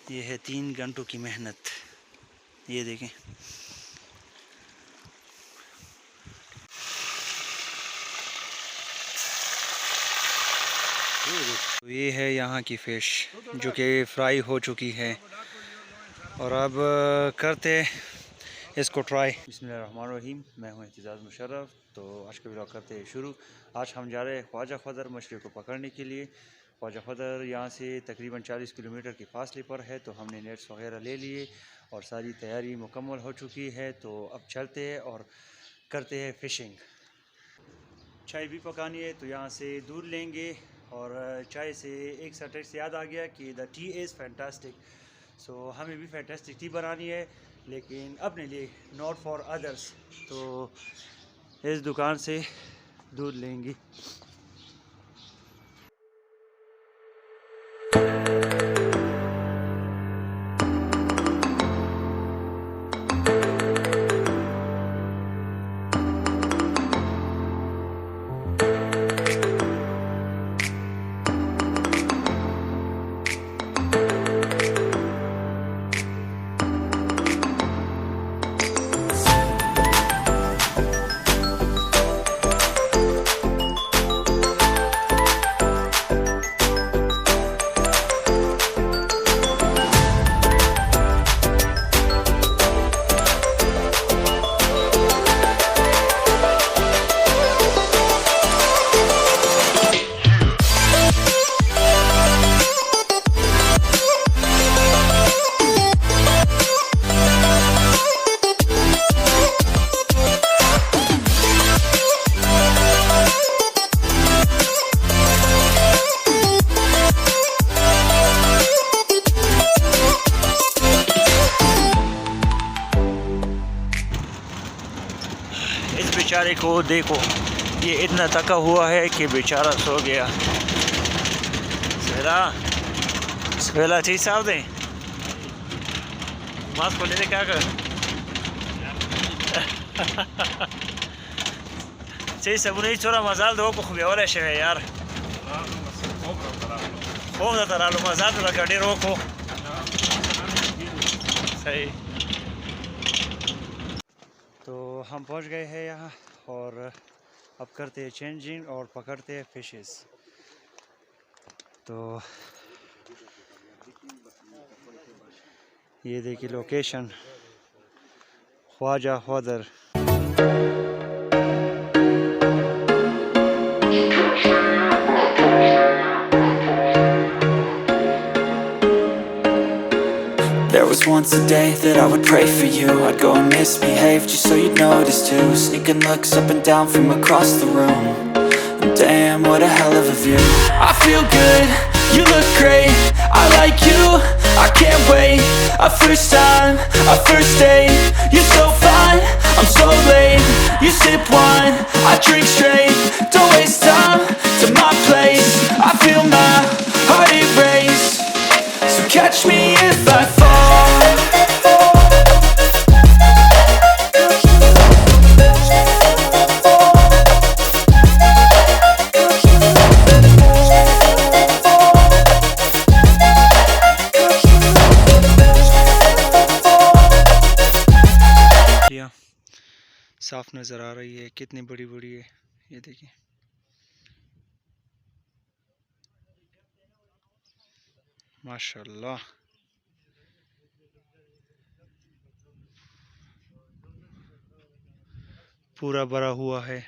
ये है 3 घंटों की मेहनत, ये देखें। तो ये है यहाँ की फ़िश जो कि फ्राई हो चुकी है और अब करते इसको ट्राई। बिस्मिल्लाहिर्रहमानिर्रहीम, मैं हूँ एहतजाज मुशर्रफ। तो आज का व्लॉग करते हैं शुरू। आज हम जा रहे हैं ख्वाजा ख्वादर मछली को पकड़ने के लिए। ख्वाजा ख्वादर यहाँ से तकरीबन 40 किलोमीटर के फासले पर है। तो हमने नेट्स वगैरह ले लिए और सारी तैयारी मुकम्मल हो चुकी है। तो अब चलते हैं और करते हैं फ़िशिंग। चाय भी पकानी है तो यहाँ से दूध लेंगे। और चाय से एक सटक से याद आ गया कि द टी इज़ फैंटास्टिक। सो हमें भी फैंटास्टिक टी बनानी है, लेकिन अपने लिए, नॉट फॉर अदर्स। तो इस दुकान से दूध लेंगे। बेचारे को देखो, ये इतना थका हुआ है कि बेचारा सो गया। सवेला ठीक साहब दे मास्क को ले क्या कर सही सब नहीं छोरा मजाल दो को खुबे वाला शे यार हो ना तरा लो मजाल तो लगा डेरो को सही। तो हम पहुंच गए हैं यहाँ और अब करते हैं चेंजिंग और पकड़ते हैं फिशेस। तो ये देखिए location, Khwaja Khwadar. There was once a day that I would pray for you. I'd go and misbehave just so you'd notice too. Sneaking looks up and down from across the room. And damn, what a hell of a view. I feel good, you look great, I like you, I can't wait. A first time, a first date. You're so fine, I'm so late. You sip wine, I drink straight. Don't waste time to my place. I feel my heart erase. So catch me if I fall. साफ नज़र आ रही है, कितनी बड़ी बड़ी है, ये देखिए। माशाल्लाह, पूरा भरा हुआ है।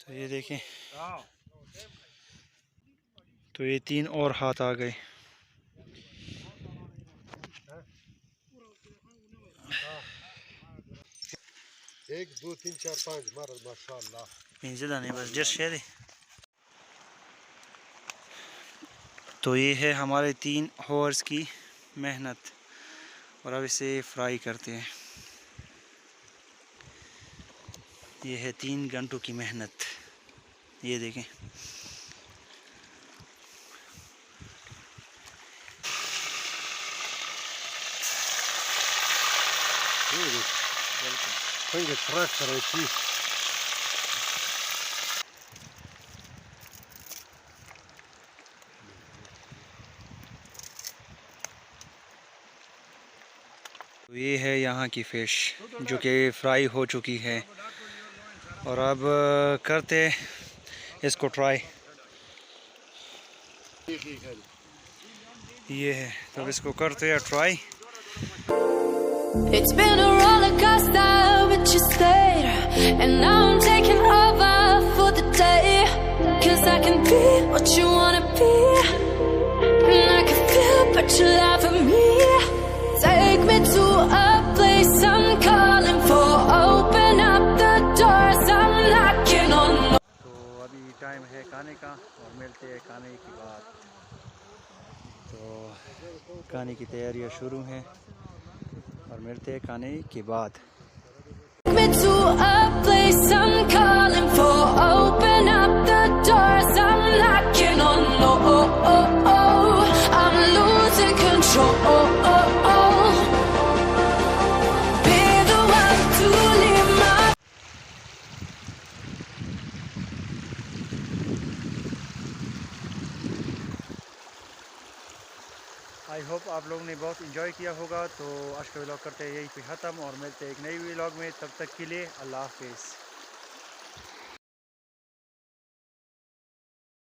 तो ये देखें, तो ये 3 और हाथ आ गए। एक दो तीन चार पाँच मारा माशाल्लाह। बस जस्ट शेयर। तो ये है हमारे 3 हॉर्स की मेहनत और अब इसे फ्राई करते हैं। ये है 3 घंटों की मेहनत, ये देखें। तो ये है यहाँ की फ़िश जो कि फ्राई हो चुकी है और अब करते इसको ट्राई। ये है तो अब इसको करते हैं try. It's been a roller coaster, but you stayed. And now I'm taking over for the day. 'Cause I can be what you wanna be. And I can feel, but you lie for me. Take me to a place I'm calling for. Open up the doors, I'm knocking on. तो अभी time है खाने का और मिलते हैं खाने के बाद। तो खाने की तैयारियां शुरू हैं और मिलते हैं खाने के बाद। Take me to a place I'm calling for. Open up the doors, I'm knocking on. Oh, oh, oh, oh. I'm losing control. Be the one to leave my. I hope आप लोगों ने बहुत इंजॉय किया होगा। तो आज का vlog करते हैं यहीं पे ख़त्म और मिलते हैं एक नई व्लॉग में। तब तक के लिए अल्लाह हाफिज़।